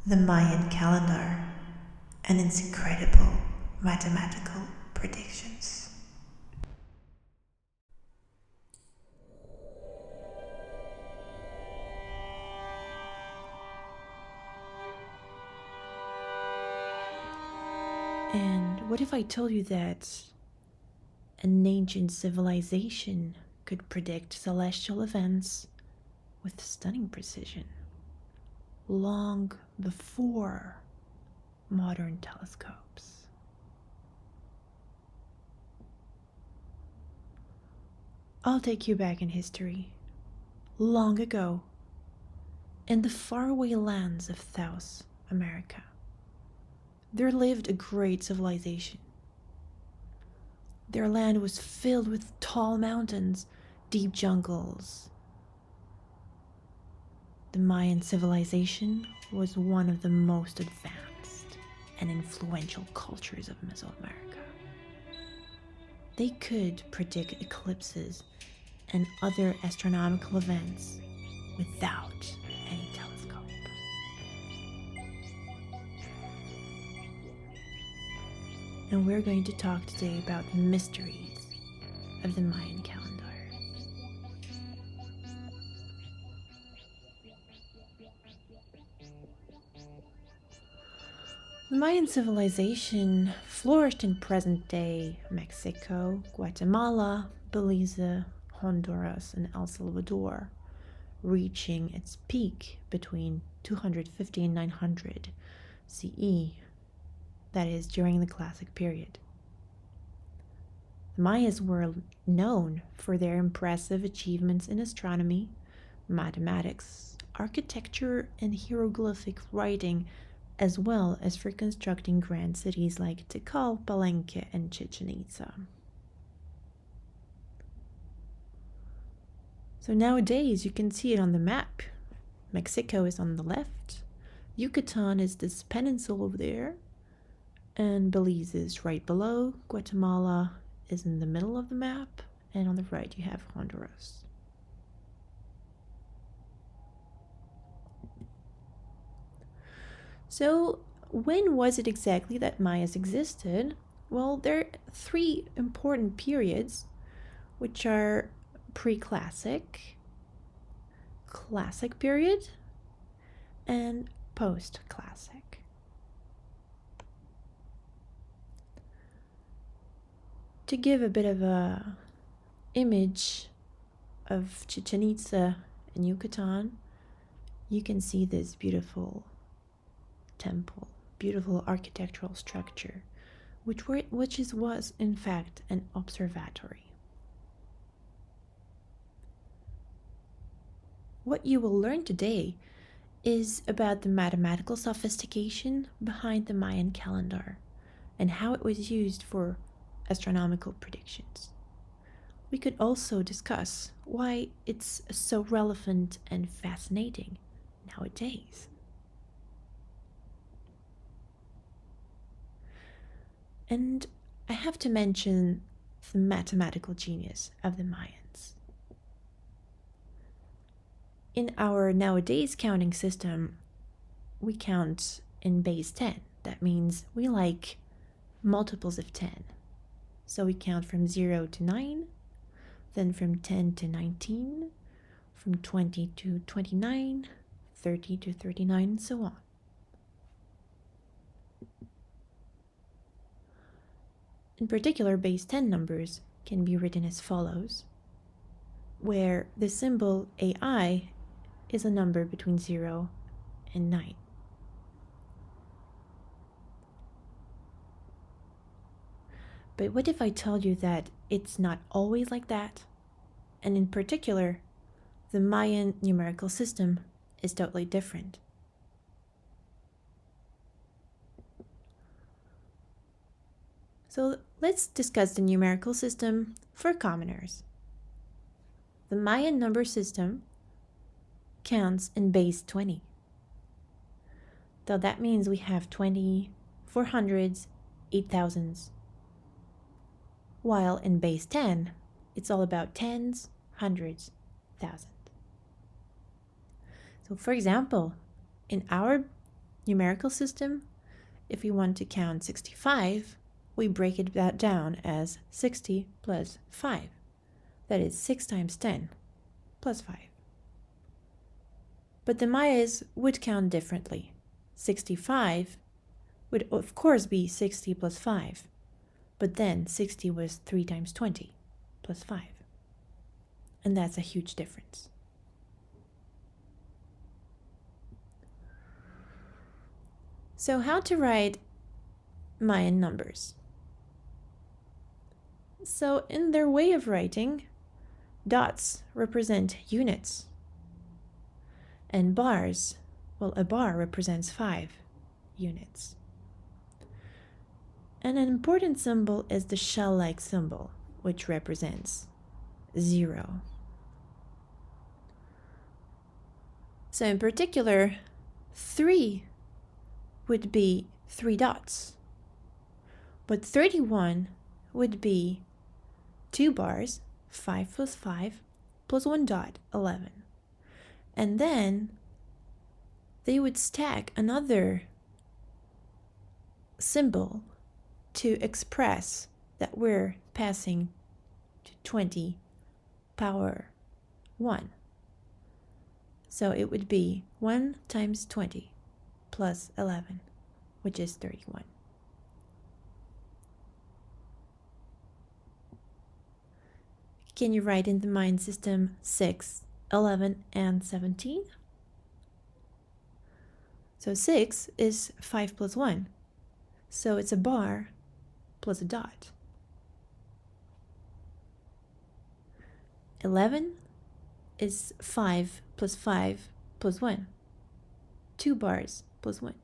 The Mayan Calendar and its incredible mathematical predictions. And what if I told you that an ancient civilization could predict celestial events with stunning precision, long before modern telescopes? I'll take you back in history. Long ago, in the faraway lands of South America, there lived a great civilization. Their land was filled with tall mountains, deep jungles. The Mayan civilization was one of the most advanced and influential cultures of Mesoamerica. They could predict eclipses and other astronomical events without any telescope. And we're going to talk today about the mysteries of the Mayan calendar. The Mayan civilization flourished in present-day Mexico, Guatemala, Belize, Honduras, and El Salvador, reaching its peak between 250 and 900 CE, that is, during the Classic period. The Mayas were known for their impressive achievements in astronomy, mathematics, architecture, and hieroglyphic writing, as well as for constructing grand cities like Tikal, Palenque, and Chichen Itza. So nowadays you can see it on the map. Mexico is on the left, Yucatan is this peninsula over there, and Belize is right below, Guatemala is in the middle of the map, and on the right you have Honduras. So, when was it exactly that Mayas existed? Well, there are three important periods, which are pre-classic, classic period, and post-classic. To give a bit of a image of Chichen Itza in Yucatan, you can see this beautiful temple, beautiful architectural structure, which was in fact an observatory. What you will learn today is about the mathematical sophistication behind the Mayan calendar and how it was used for astronomical predictions. We could also discuss why it's so relevant and fascinating nowadays. And I have to mention the mathematical genius of the Mayans. In our nowadays counting system, we count in base 10. That means we like multiples of 10. So we count from 0 to 9, then from 10 to 19, from 20 to 29, 30 to 39, and so on. In particular, base 10 numbers can be written as follows, where the symbol AI is a number between 0 and 9. But what if I told you that it's not always like that? And in particular, the Mayan numerical system is totally different. So let's discuss the numerical system for commoners. The Mayan number system counts in base 20. So that means we have 20, 400s, 8,000s. While in base 10, it's all about tens, hundreds, thousands. So for example, in our numerical system, if we want to count 65, we break it down as 60 plus 5. That is 6 times 10 plus 5. But the Mayas would count differently. 65 would of course be 60 plus 5, but then 60 was 3 times 20 plus 5. And that's a huge difference. So how to write Mayan numbers? So in their way of writing, dots represent units. And bars, well, a bar represents 5 units. And an important symbol is the shell-like symbol, which represents 0. So in particular, 3 would be 3 dots, but 31 would be 2 bars, 5 plus 5 plus 1 dot, 11. And then they would stack another symbol to express that we're passing to 20 power 1. So it would be 1 times 20 plus 11, which is 31. Can you write in the Mayan system 6, 11, and 17? So 6 is 5 plus 1. So it's a bar plus a dot. 11 is 5 plus 5 plus 1. 2 bars plus 1.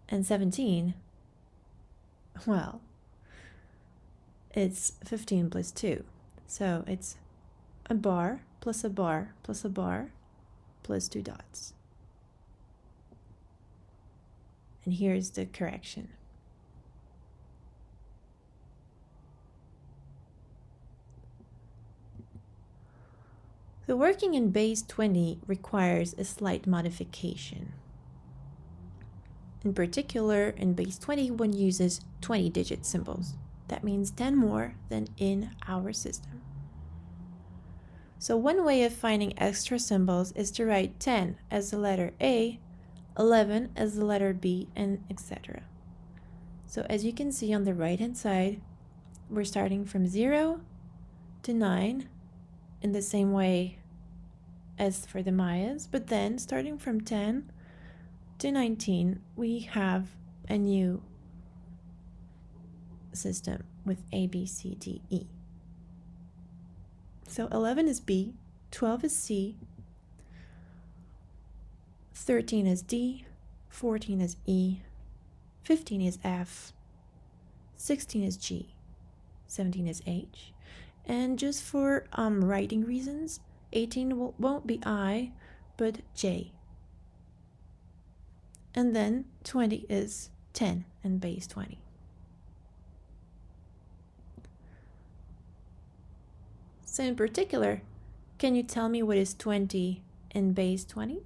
And 17, well, it's 15 plus 2. So it's a bar plus a bar plus a bar plus 2 dots. And here's the correction. The working in base 20 requires a slight modification. In particular, in base 20, one uses 20-digit symbols. That means 10 more than in our system. So one way of finding extra symbols is to write 10 as the letter A, 11 as the letter B, and etc. So as you can see on the right hand side, we're starting from 0 to 9 in the same way as for the Mayas, but then starting from 10 to 19, we have a new system with A, B, C, D, E. So 11 is B, 12 is C, 13 is D, 14 is E, 15 is F, 16 is G, 17 is H, and just for writing reasons, 18 won't be I, but J. And then 20 is 10 in base 20. So in particular, can you tell me what is 20 in base 20?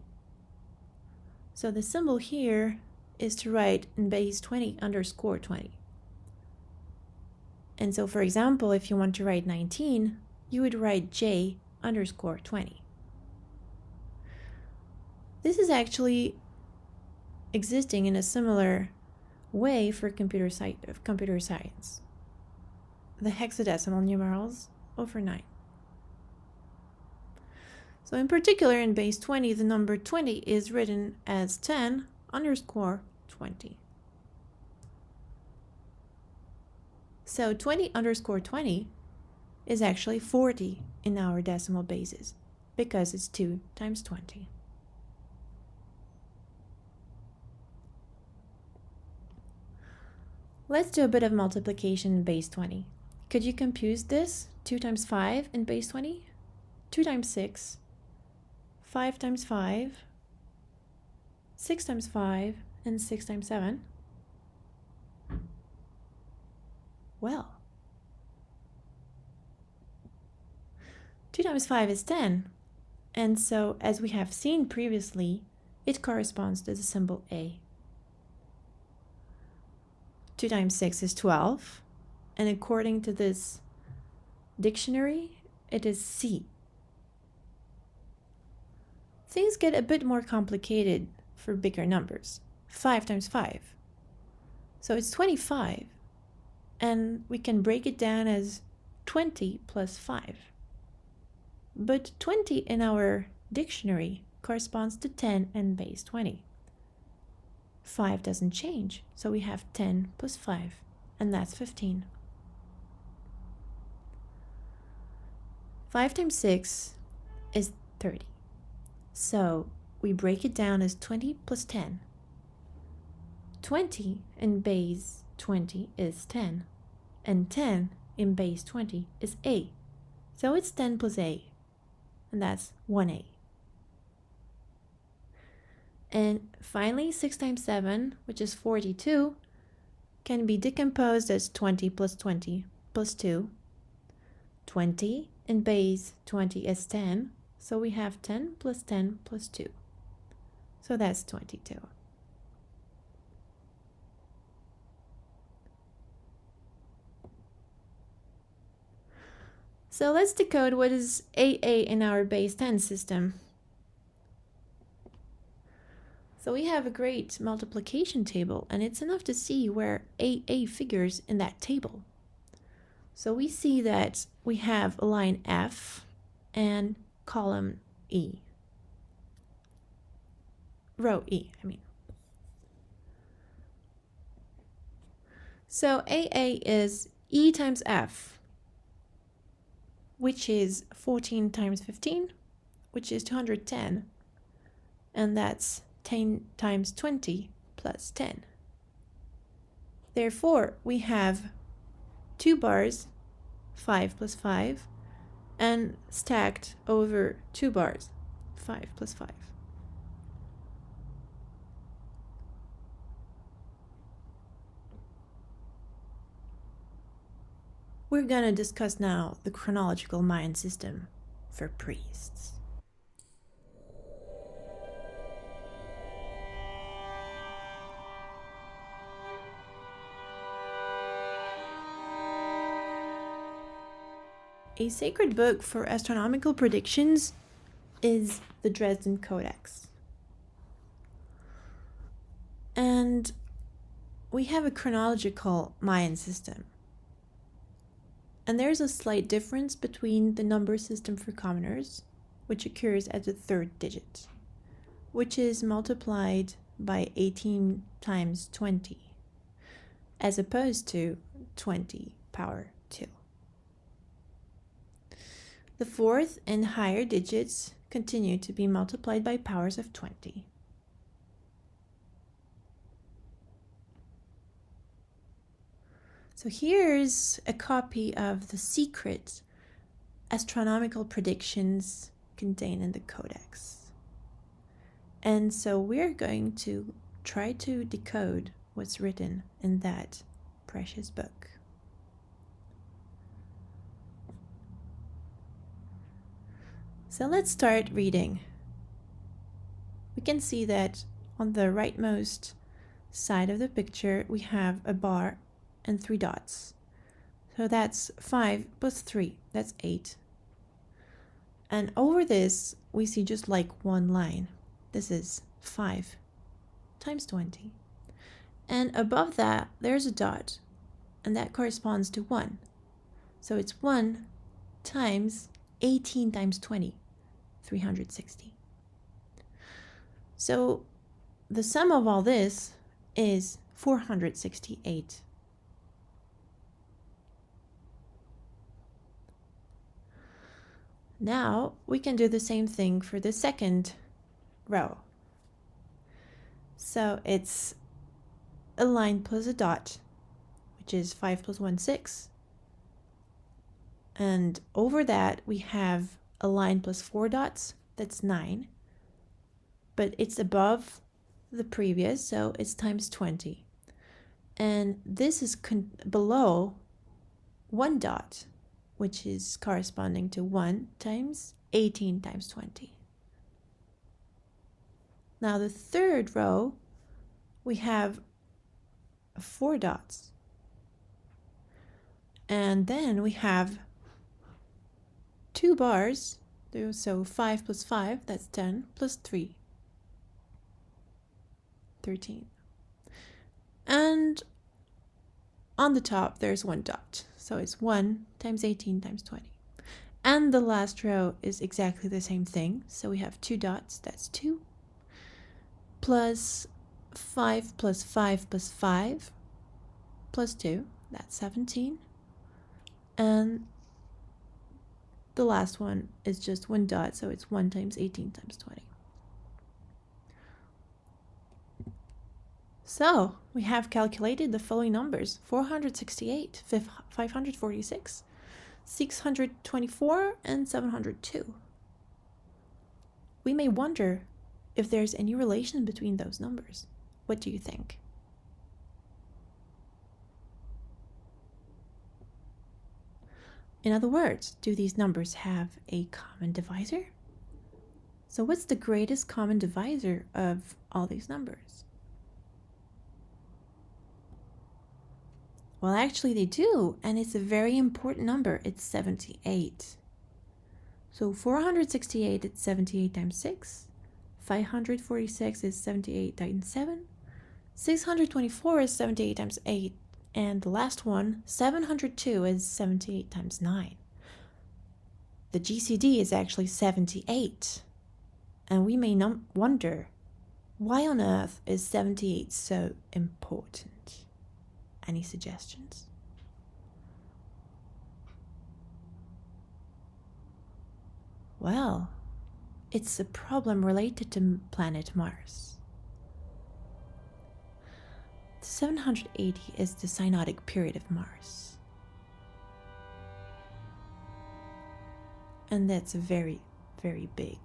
So the symbol here is to write in base 20 underscore 20. And so for example, if you want to write 19, you would write J underscore 20. This is actually existing in a similar way for computer science. The hexadecimal numerals over 9. So in particular, in base 20, the number 20 is written as 10 underscore 20. So 20 underscore 20 is actually 40 in our decimal bases because it's 2 times 20. Let's do a bit of multiplication in base 20. Could you compute this? 2 times 5 in base 20? 2 times 6, 5 times 5, 6 times 5, and 6 times 7? Well, 2 times 5 is 10. And so, as we have seen previously, it corresponds to the symbol A. 2 times 6 is 12, and according to this dictionary, it is C. Things get a bit more complicated for bigger numbers. 5 times 5. So it's 25, and we can break it down as 20 plus 5. But 20 in our dictionary corresponds to 10 and base 20. 5 doesn't change, so we have 10 plus 5, and that's 15. 5 times 6 is 30. So we break it down as 20 plus 10. 20 in base 20 is 10, and 10 in base 20 is A. So it's 10 plus A, and that's 1A. And finally, 6 times 7, which is 42, can be decomposed as 20 plus 20 plus 2. 20 in base 20 is 10, so we have 10 plus 10 plus 2. So that's 22. So let's decode what is AA in our base 10 system. So we have a great multiplication table, and it's enough to see where AA figures in that table. So we see that we have a line F and column E. Row E, I mean. So AA is E times F, which is 14 times 15, which is 210, and that's 10 times 20 plus 10. Therefore, we have 2 bars, 5 plus 5, and stacked over 2 bars, 5 plus 5. We're gonna discuss now the chronological Mayan system for priests. A sacred book for astronomical predictions is the Dresden Codex. And we have a chronological Mayan system. And there's a slight difference between the number system for commoners, which occurs at the 3rd digit, which is multiplied by 18 times 20, as opposed to 20 power 2. The 4th and higher digits continue to be multiplied by powers of 20. So here's a copy of the secret astronomical predictions contained in the Codex. And so we're going to try to decode what's written in that precious book. So let's start reading. We can see that on the rightmost side of the picture we have a bar and 3 dots. So that's 5 plus 3, that's 8. And over this we see just like one line. This is 5 times 20. And above that there's a dot, and that corresponds to 1. So it's 1 times 18 times 20, 360. So the sum of all this is 468. Now we can do the same thing for the second row. So it's a line plus a dot, which is 5 plus 1, 6. And over that we have a line plus 4 dots, that's 9. But it's above the previous, so it's times 20. And this is below 1 dot, which is corresponding to 1 times 18 times 20. Now the third row, we have 4 dots. And then we have 2 bars. So 5 plus 5, that's 10, plus 3, 13. And on the top, there's 1 dot. So it's 1 times 18 times 20. And the last row is exactly the same thing. So we have 2 dots, that's 2, plus 5 plus 5 plus 5, plus 2, that's 17. And the last one is just 1 dot, so it's 1 times 18 times 20. So we have calculated the following numbers: 468, 546, 624, and 702. We may wonder if there's any relation between those numbers. What do you think? In other words, do these numbers have a common divisor? So what's the greatest common divisor of all these numbers? Well, actually they do, and it's a very important number. It's 78. So 468 is 78 times 6, 546 is 78 times 7, 624 is 78 times 8, and the last one, 702, is 78 times 9. The GCD is actually 78. And we may wonder, why on earth is 78 so important? Any suggestions? Well, it's a problem related to planet Mars. 780 is the synodic period of Mars. And that's a very, very big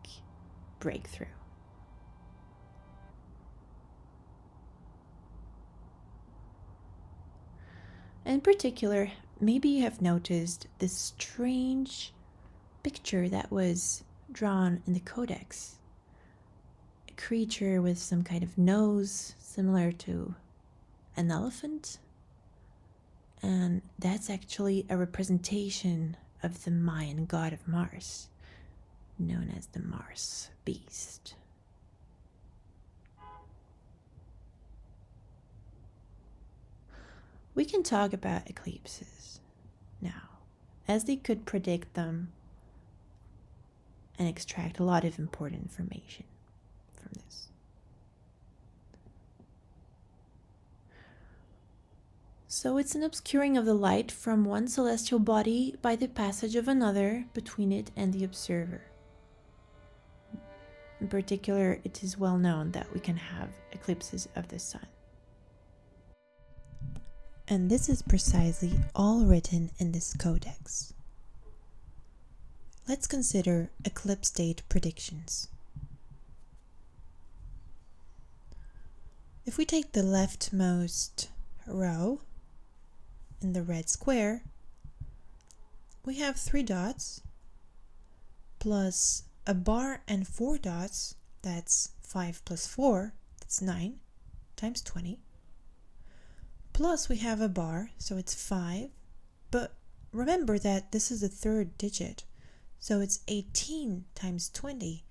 breakthrough. In particular, maybe you have noticed this strange picture that was drawn in the Codex. A creature with some kind of nose similar to an elephant. And that's actually a representation of the Mayan god of Mars, known as the Mars beast. We can talk about eclipses now, as they could predict them and extract a lot of important information from this. So it's an obscuring of the light from one celestial body by the passage of another between it and the observer. In particular, it is well known that we can have eclipses of the sun. And this is precisely all written in this codex. Let's consider eclipse date predictions. If we take the leftmost row in the red square, we have 3 dots plus a bar and 4 dots, that's 5 plus 4, that's 9 times 20. Plus we have a bar, so it's 5, but remember that this is the 3rd digit, so it's 18 times 20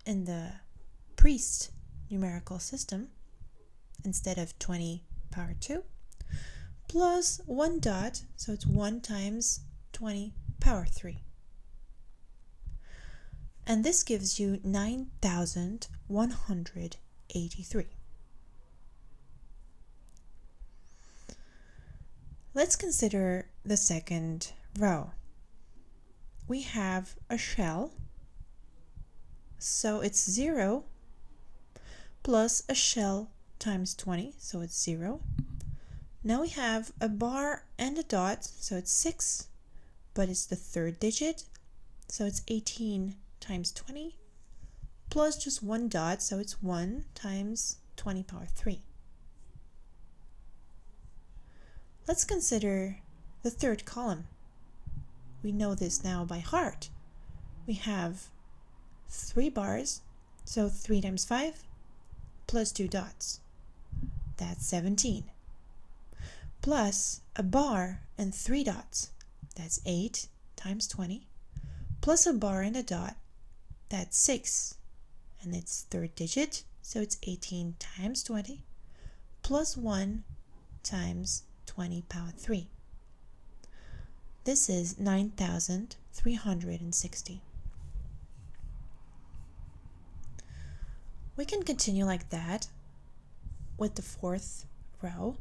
in the priest numerical system instead of 20 power 2, plus 1 dot, so it's 1 times 20 power 3. And this gives you 9,183. Let's consider the second row. We have a shell, so it's 0 plus a shell times 20, so it's 0. Now we have a bar and a dot, so it's 6, but it's the 3rd digit, so it's 18 times 20, plus just 1 dot, so it's 1 times 20 power 3. Let's consider the 3rd column. We know this now by heart. We have 3 bars, so 3 times 5, plus 2 dots. That's 17. Plus a bar and 3 dots. That's 8 times 20. Plus a bar and a dot. That's 6. And it's third digit, so it's 18 times 20. Plus 1 times 20 power 3. This is 9,360. We can continue like that with the fourth row.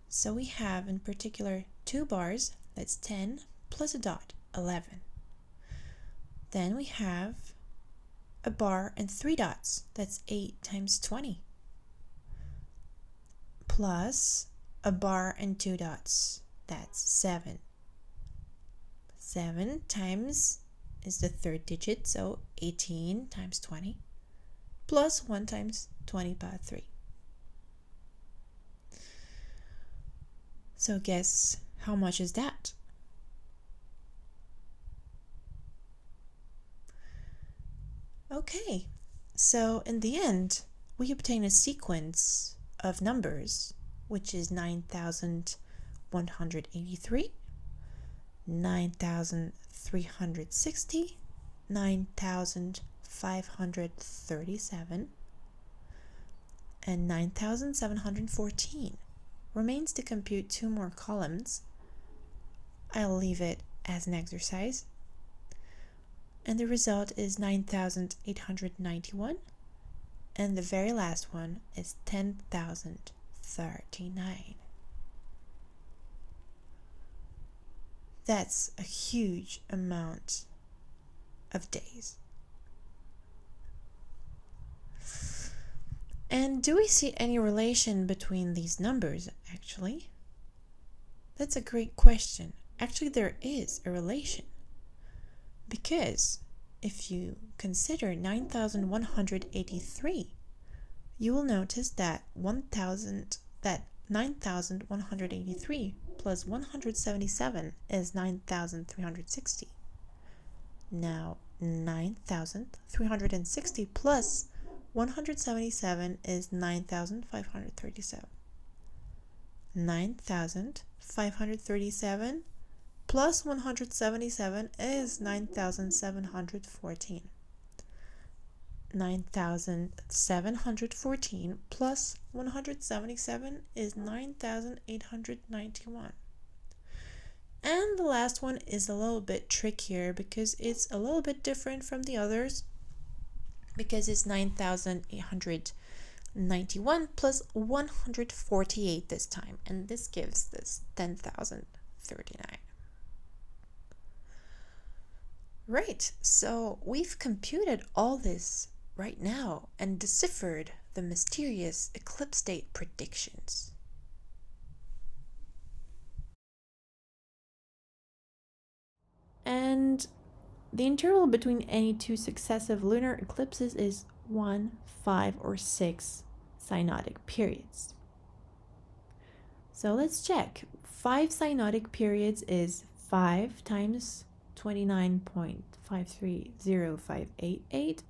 So we have in particular 2 bars, that's 10, plus a dot, 11. Then we have a bar and 3 dots, that's 8 times 20. Plus a bar and 2 dots, that's 7. 7 times is the third digit, so 18 times 20. Plus 1 times 20 power 3. So guess how much is that? Okay, so in the end, we obtain a sequence of numbers, which is 9,183, 9,360, 9,537, and 9,714. Remains to compute 2 more columns. I'll leave it as an exercise. And the result is 9,891. And the very last one is 10,039. That's a huge amount of days. And do we see any relation between these numbers, actually? That's a great question. Actually, there is a relation. Because if you consider 9,183, you will notice that 9,183 plus 177 is 9,360. Now, 9,360 plus 177 is 9,537. 9,537 plus 177 is 9,714. 9,714 plus 177 is 9,891. And the last one is a little bit trickier because it's a little bit different from the others, because it's 9,891 plus 148 this time, and this gives this 10,039. Right, so we've computed all this right now and deciphered the mysterious eclipse date predictions. And the interval between any 2 successive lunar eclipses is 1, 5, or 6 synodic periods. So let's check. 5 synodic periods is 5 times 29.530588,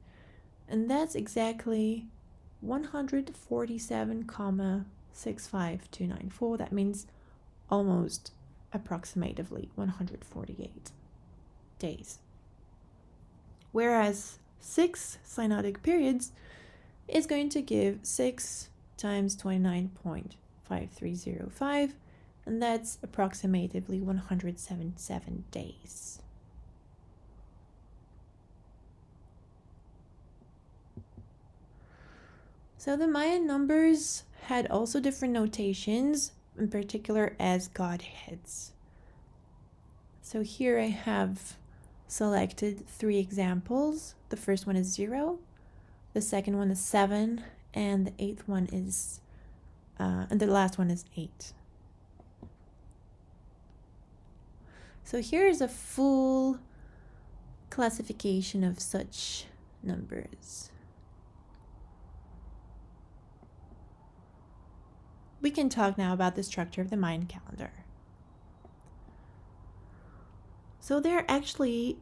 and that's exactly 147,65294. That means almost approximatively 148 days. Whereas 6 synodic periods is going to give 6 times 29.5305, and that's approximatively 177 days. So the Mayan numbers had also different notations, in particular as godheads. So here I have selected 3 examples. The first one is 0, the second one is 7, and the 8th one is, and the last one is 8. So here is a full classification of such numbers. We can talk now about the structure of the Mayan calendar. So there are actually,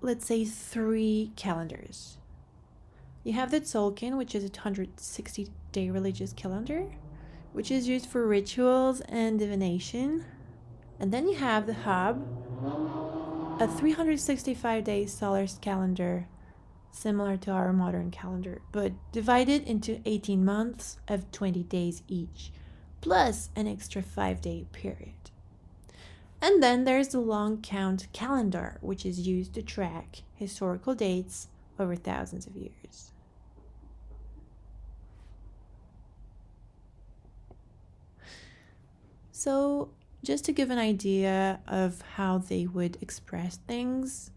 let's say, 3 calendars. You have the Tzolk'in, which is a 160-day religious calendar, which is used for rituals and divination. And then you have the Hab, a 365-day solar calendar, similar to our modern calendar, but divided into 18 months of 20 days each, plus an extra 5-day period. And then there's the long count calendar, which is used to track historical dates over thousands of years. So, just to give an idea of how they would express things.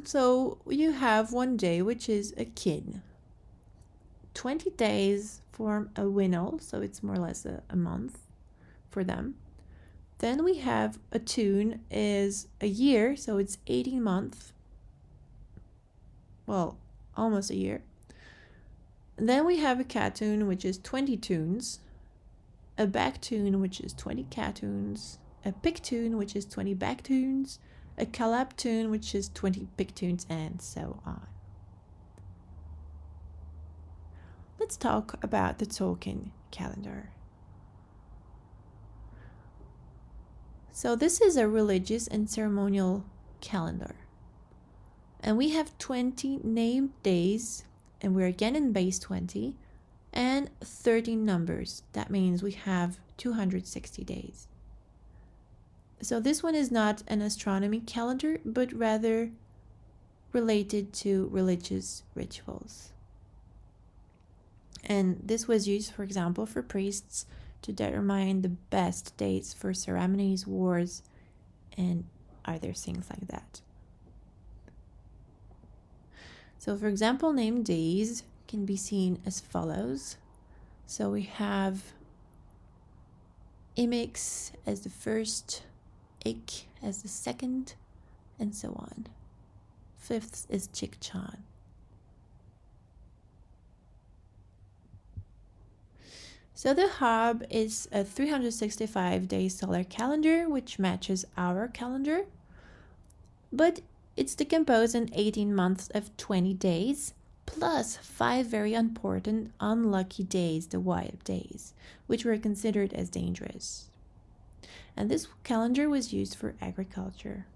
So, you have one day, which is a kin. 20 days form a winnow, so it's more or less a month for them. Then we have a tune is a year, so it's 18 months. Well, almost a year. And then we have a catune, which is 20 tunes, a backtune, which is 20 catunes, a pictune, which is 20 backtunes, a calaptune, which is 20 pictunes, and so on. Let's talk about the Tzolk'in calendar. So this is a religious and ceremonial calendar. And we have 20 named days, and we're again in base 20, and 13 numbers. That means we have 260 days. So this one is not an astronomy calendar, but rather related to religious rituals. And this was used, for example, for priests to determine the best dates for ceremonies, wars, and other things like that. So, for example, named days can be seen as follows. So we have Imix as the first, Ik as the second, and so on. Fifth is Chikchan. So the Hab is a 365-day solar calendar, which matches our calendar, but it's decomposed in 18 months of 20 days, plus 5 very important unlucky days, the Wayeb days, which were considered as dangerous. And this calendar was used for agriculture.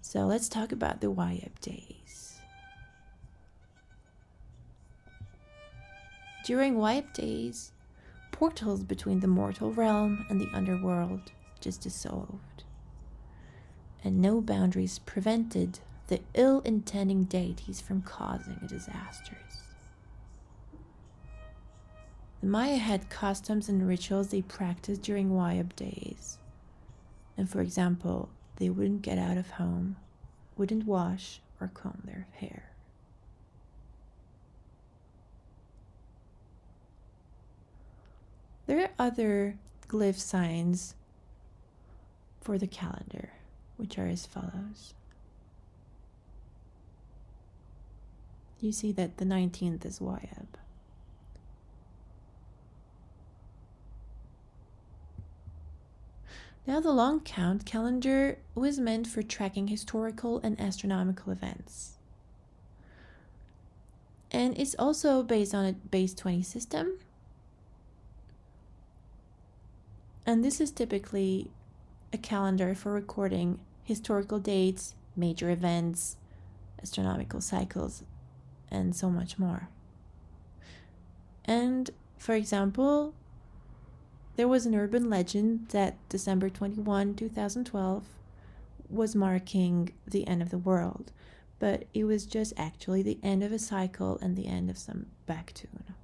So let's talk about the Wayeb days. During Wayeb days, portals between the mortal realm and the underworld just dissolved, and no boundaries prevented the ill-intending deities from causing disasters. The Maya had customs and rituals they practiced during Wayeb days. And for example, they wouldn't get out of home, wouldn't wash or comb their hair. There are other glyph signs for the calendar, which are as follows. You see that the 19th is Wayeb. Now the long count calendar was meant for tracking historical and astronomical events. And it's also based on a base 20 system. And this is typically a calendar for recording historical dates, major events, astronomical cycles, and so much more. And for example, there was an urban legend that December 21, 2012 was marking the end of the world, but it was just actually the end of a cycle and the end of some backtune.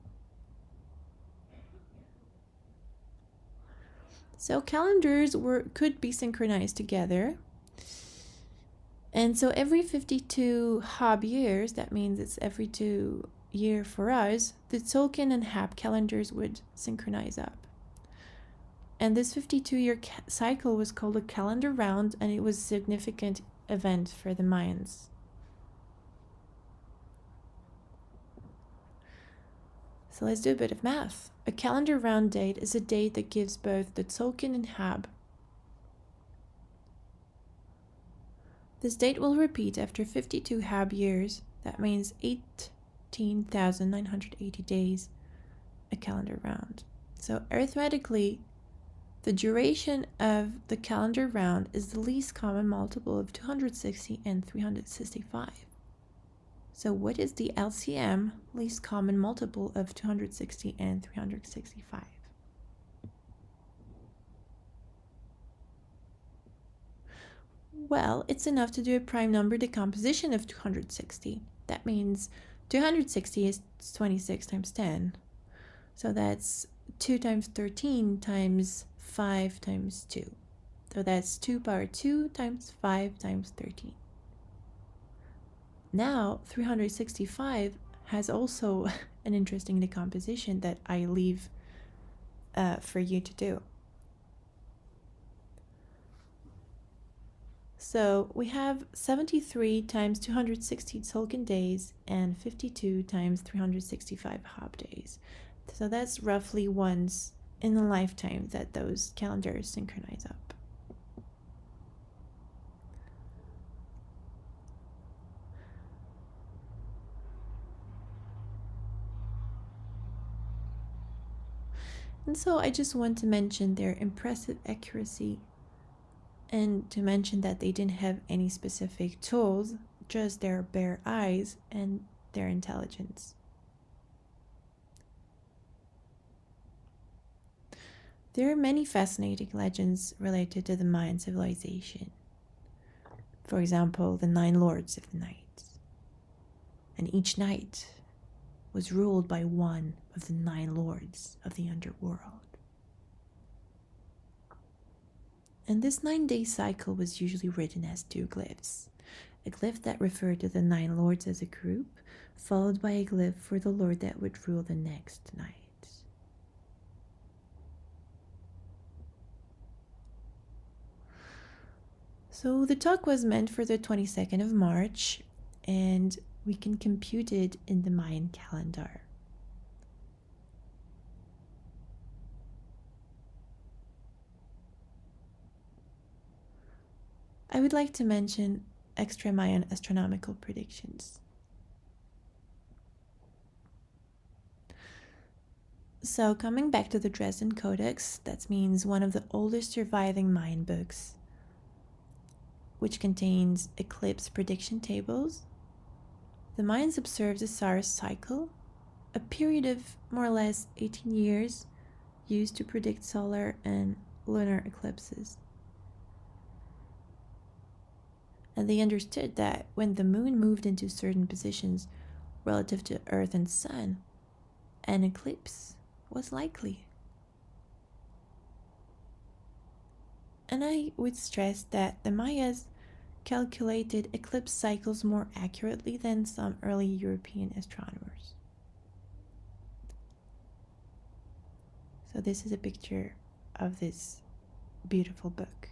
So calendars could be synchronized together. And so every 52 Hab years, that means it's every 2 years for us, the Tzolk'in and Hab calendars would synchronize up. And this 52-year cycle was called a calendar round, and it was a significant event for the Mayans. So let's do a bit of math. A calendar round date is a date that gives both the Tzolk'in and Hab This date will repeat after 52 Hab years, that means 18,980 days, a calendar round. So arithmetically, the duration of the calendar round is the least common multiple of 260 and 365. So what is the LCM, least common multiple of 260 and 365? Well, it's enough to do a prime number decomposition of 260. That means 260 is 26 times 10. So that's 2 times 13 times 5 times 2. So that's 2 power 2 times 5 times 13. Now, 365 has also an interesting decomposition that I leave for you to do. So we have 73 times 260 Tzolk'in days and 52 times 365 Hab days. So that's roughly once in a lifetime that those calendars synchronize up. And so I just want to mention their impressive accuracy and to mention that they didn't have any specific tools, just their bare eyes and their intelligence. There are many fascinating legends related to the Mayan civilization. For example, the 9 lords of the night. And each night was ruled by one of the 9 lords of the underworld. And this 9-day cycle was usually written as 2 glyphs. A glyph that referred to the 9 lords as a group, followed by a glyph for the lord that would rule the next night. So the talk was meant for the 22nd of March, and we can compute it in the Mayan calendar. I would like to mention extra Mayan astronomical predictions. So coming back to the Dresden Codex, that means one of the oldest surviving Mayan books, which contains eclipse prediction tables. The Mayans observed the Saros cycle, a period of more or less 18 years used to predict solar and lunar eclipses. And they understood that when the moon moved into certain positions relative to Earth and Sun, an eclipse was likely. And I would stress that the Mayas calculated eclipse cycles more accurately than some early European astronomers. So this is a picture of this beautiful book.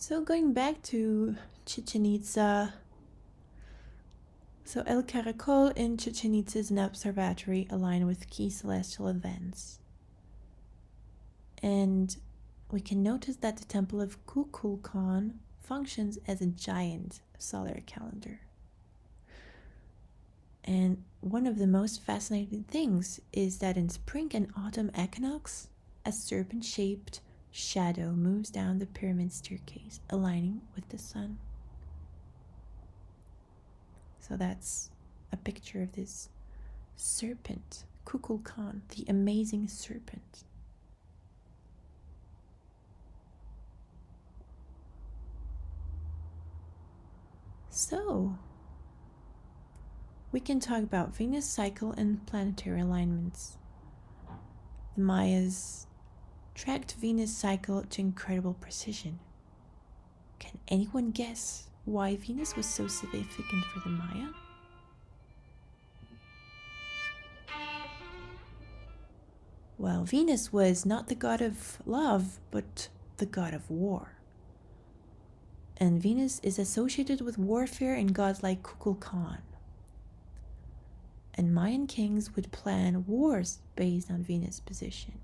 So going back to Chichen Itza, so El Caracol in Chichen Itza is an observatory aligned with key celestial events. And we can notice that the temple of Kukulkan functions as a giant solar calendar. And one of the most fascinating things is that in spring and autumn equinox, a serpent-shaped shadow moves down the pyramid staircase, aligning with the sun. So that's a picture of this serpent, Kukulkan, the amazing serpent. So, we can talk about Venus cycle and planetary alignments. The Mayas tracked Venus cycle to incredible precision. Can anyone guess why Venus was so significant for the Maya? Well, Venus was not the god of love, but the god of war. And Venus is associated with warfare and gods like Kukulkan. And Mayan kings would plan wars based on Venus' position.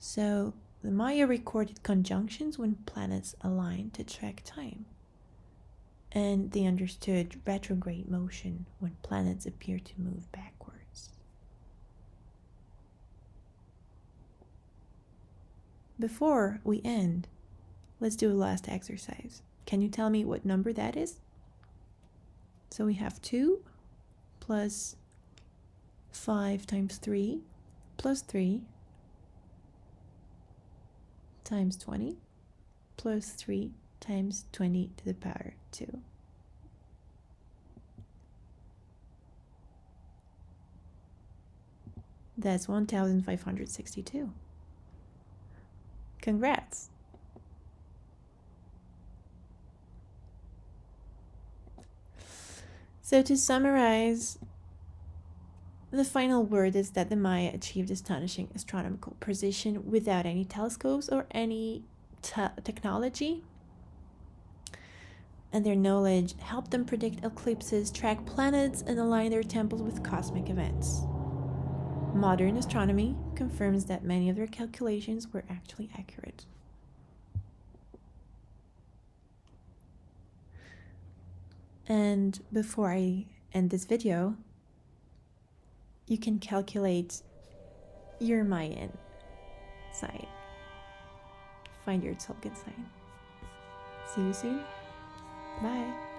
So the Maya recorded conjunctions when planets aligned to track time. And they understood retrograde motion when planets appear to move backwards. Before we end, let's do a last exercise. Can you tell me what number that is? So we have 2 plus 5 times 3 plus 3 times 20 plus 3 times 20 to the power 2. That's 1562. Congrats! So to summarize, the final word is that the Maya achieved astonishing astronomical precision without any telescopes or any technology. And their knowledge helped them predict eclipses, track planets, and align their temples with cosmic events. Modern astronomy confirms that many of their calculations were actually accurate. And before I end this video, you can calculate your Mayan sign. Find your Tzolk'in sign. See you soon. Bye.